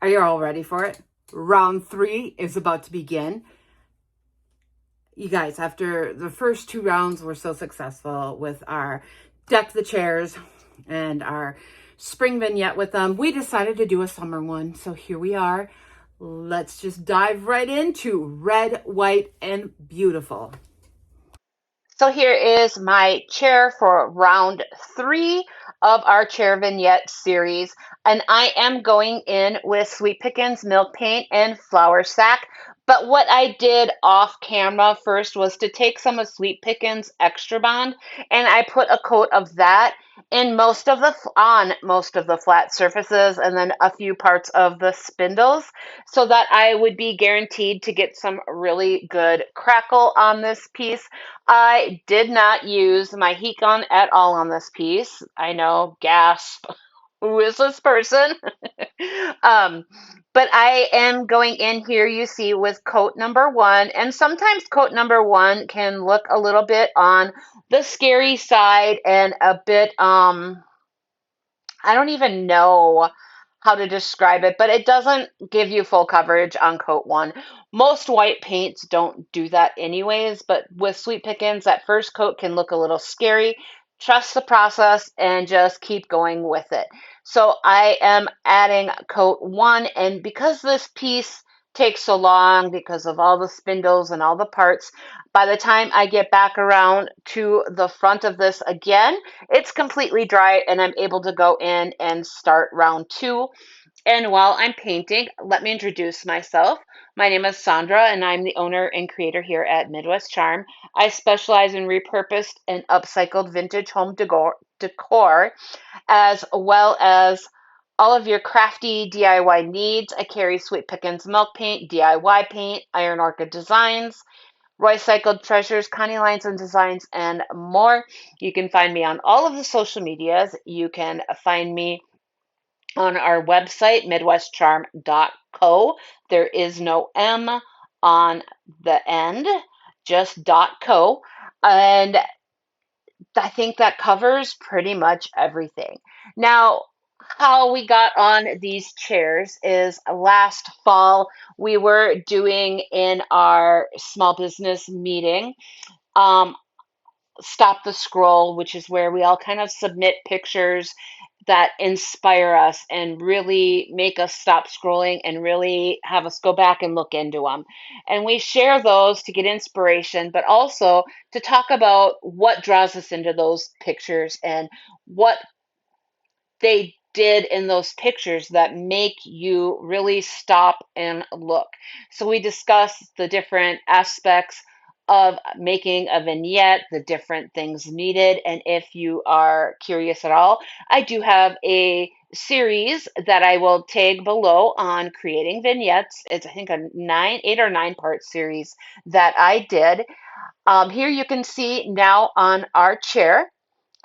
Are you all ready for it? Round 3 is about to begin. You guys, after the first 2 rounds were so successful with our deck the chairs and our spring vignette with them, we decided to do a summer one. So here we are. Let's just dive right into red, white, and beautiful. So here is my chair for round 3 of our chair vignette series. And I am going in with Sweet Pickins milk paint and flour sack. But what I did off camera first was to take some of Sweet Pickins Extra Bond and I put a coat of that in on most of the flat surfaces and then a few parts of the spindles so that I would be guaranteed to get some really good crackle on this piece. I did not use my heat gun at all on this piece. I know, gasp. Who is this person? um, but I am going in here, you see, with coat number 1. And sometimes coat number 1 can look a little bit on the scary side and a bit, I don't even know how to describe it, but it doesn't give you full coverage on coat 1. Most white paints don't do that anyways, but with Sweet Pickins, that first coat can look a little scary. Trust the process and just keep going with it. So I am adding coat 1, and because this piece takes so long because of all the spindles and all the parts, by the time I get back around to the front of this again, it's completely dry and I'm able to go in and start round 2. And while I'm painting, let me introduce myself. My name is Sandra and I'm the owner and creator here at Midwest Charm. I specialize in repurposed and upcycled vintage home decor as well as all of your crafty DIY needs. I carry Sweet Pickins milk paint, DIY paint, Iron Orchid Designs, Roycycled Treasures, Connie Lines and Designs, and more. You can find me on all of the social medias. You can find me on our website, midwestcharm.co. There is no M on the end, just .co. And I think that covers pretty much everything. Now, how we got on these chairs is last fall we were doing in our small business meeting, um, Stop the Scroll, which is where we all kind of submit pictures that inspire us and really make us stop scrolling and really have us go back and look into them. And we share those to get inspiration, but also to talk about what draws us into those pictures and what they did in those pictures that make you really stop and look. So we discuss the different aspects of making a vignette, the different things needed, and if you are curious at all, I do have a series that I will tag below on creating vignettes. It's I think a 8 or 9 part series that I did. Here you can see now on our chair.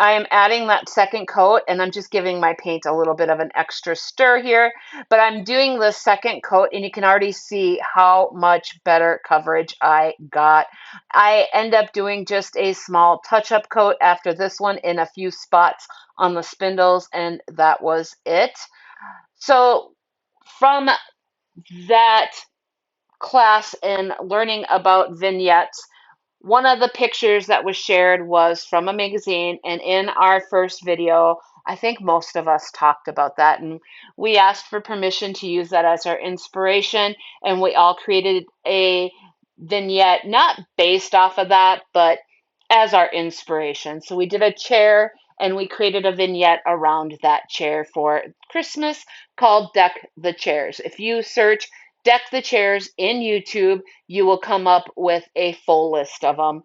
I am adding that second coat and I'm just giving my paint a little bit of an extra stir here, but I'm doing the second coat and you can already see how much better coverage I got. I end up doing just a small touch-up coat after this one in a few spots on the spindles and that was it. So from that class and learning about vignettes, one of the pictures that was shared was from a magazine, and in our first video, I think most of us talked about that, and we asked for permission to use that as our inspiration, and we all created a vignette, not based off of that, but as our inspiration. So we did a chair, and we created a vignette around that chair for Christmas called Deck the Chairs. If you search Deck the Chairs in YouTube, you will come up with a full list of them.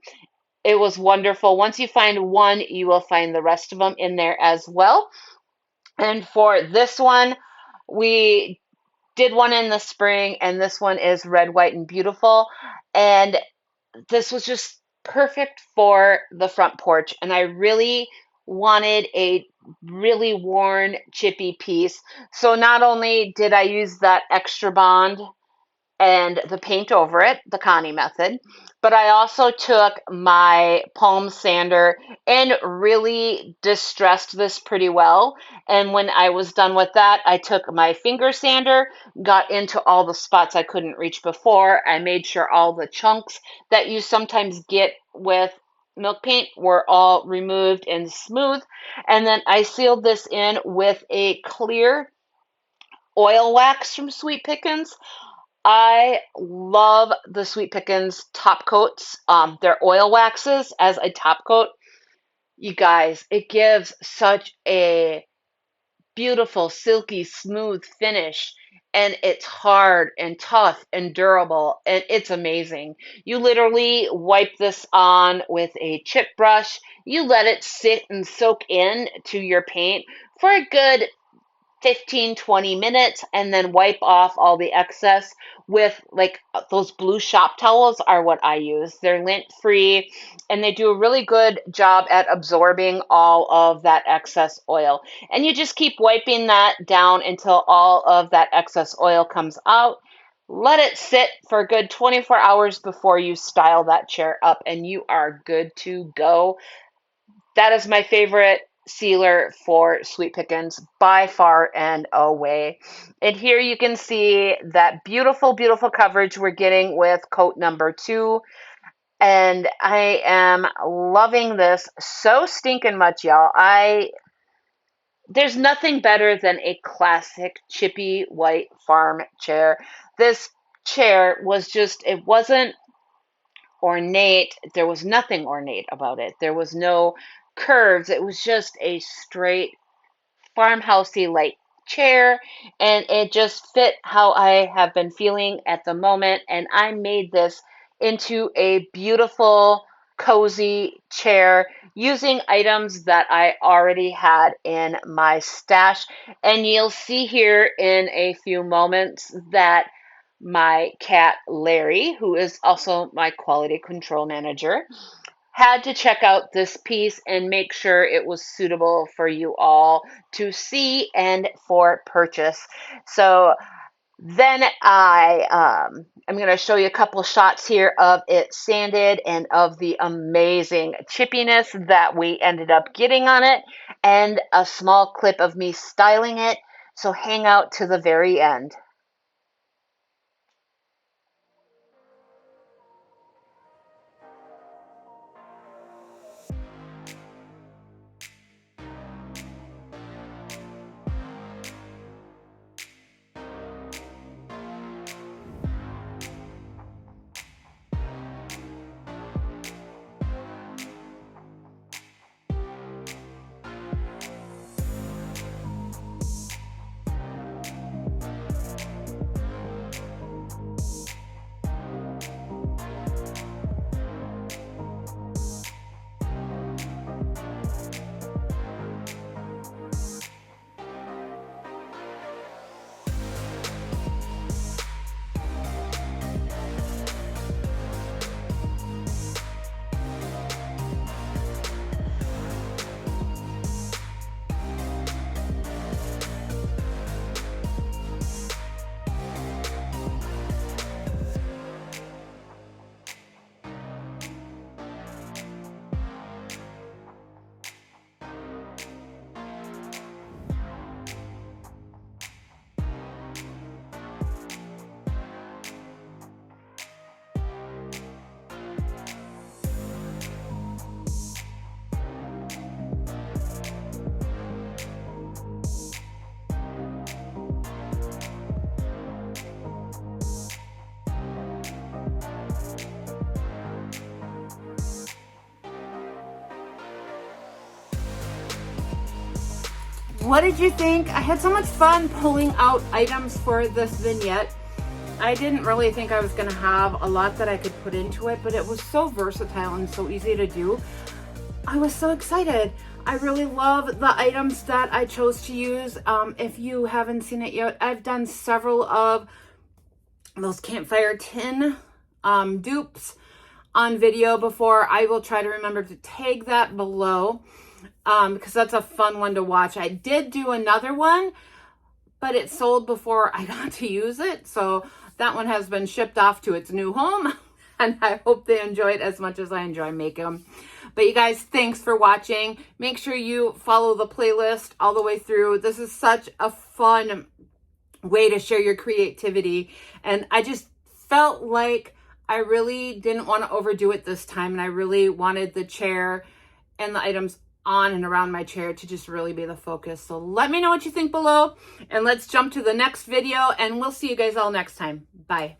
It was wonderful. Once you find one, you will find the rest of them in there as well. And for this one, we did one in the spring, and this one is red, white, and beautiful. And this was just perfect for the front porch. And I really wanted a really worn, chippy piece. So not only did I use that extra bond and the paint over it, the Connie method. But I also took my palm sander and really distressed this pretty well. And when I was done with that, I took my finger sander, got into all the spots I couldn't reach before. I made sure all the chunks that you sometimes get with milk paint were all removed and smooth. And then I sealed this in with a clear oil wax from Sweet Pickens. I love the Sweet Pickens top coats, their oil waxes as a top coat. You guys, it gives such a beautiful, silky, smooth finish. And it's hard and tough and durable, and it's amazing. You literally wipe this on with a chip brush. You let it sit and soak in to your paint for a good 15-20 minutes, and then wipe off all the excess with like those blue shop towels are what I use. They're lint free and they do a really good job at absorbing all of that excess oil. And you just keep wiping that down until all of that excess oil comes out. Let it sit for a good 24 hours before you style that chair up, and you are good to go. That is my favorite sealer for Sweet Pickens by far and away. And here you can see that beautiful, beautiful coverage we're getting with coat number 2. And I am loving this so stinking much, y'all. There's nothing better than a classic chippy white farm chair. This chair was just, it wasn't ornate. There was nothing ornate about it. There was no curves. It was just a straight farmhousey like chair, and it just fit how I have been feeling at the moment. And I made this into a beautiful, cozy chair using items that I already had in my stash. And you'll see here in a few moments that my cat Larry, who is also my quality control manager, had to check out this piece and make sure it was suitable for you all to see and for purchase. So then I'm going to show you a couple shots here of it sanded and of the amazing chippiness that we ended up getting on it, and a small clip of me styling it. So hang out to the very end. What did you think? I had so much fun pulling out items for this vignette. I didn't really think I was going to have a lot that I could put into it, but it was so versatile and so easy to do. I was so excited. I really love the items that I chose to use. If you haven't seen it yet, I've done several of those campfire tin dupes on video before. I will try to remember to tag that below because that's a fun one to watch. I did do another one, but it sold before I got to use it. So that one has been shipped off to its new home. And I hope they enjoy it as much as I enjoy making them. But you guys, thanks for watching. Make sure you follow the playlist all the way through. This is such a fun way to share your creativity. And I just felt like I really didn't want to overdo it this time. And I really wanted the chair and the items on and around my chair to just really be the focus. So let me know what you think below. And let's jump to the next video. And we'll see you guys all next time. Bye.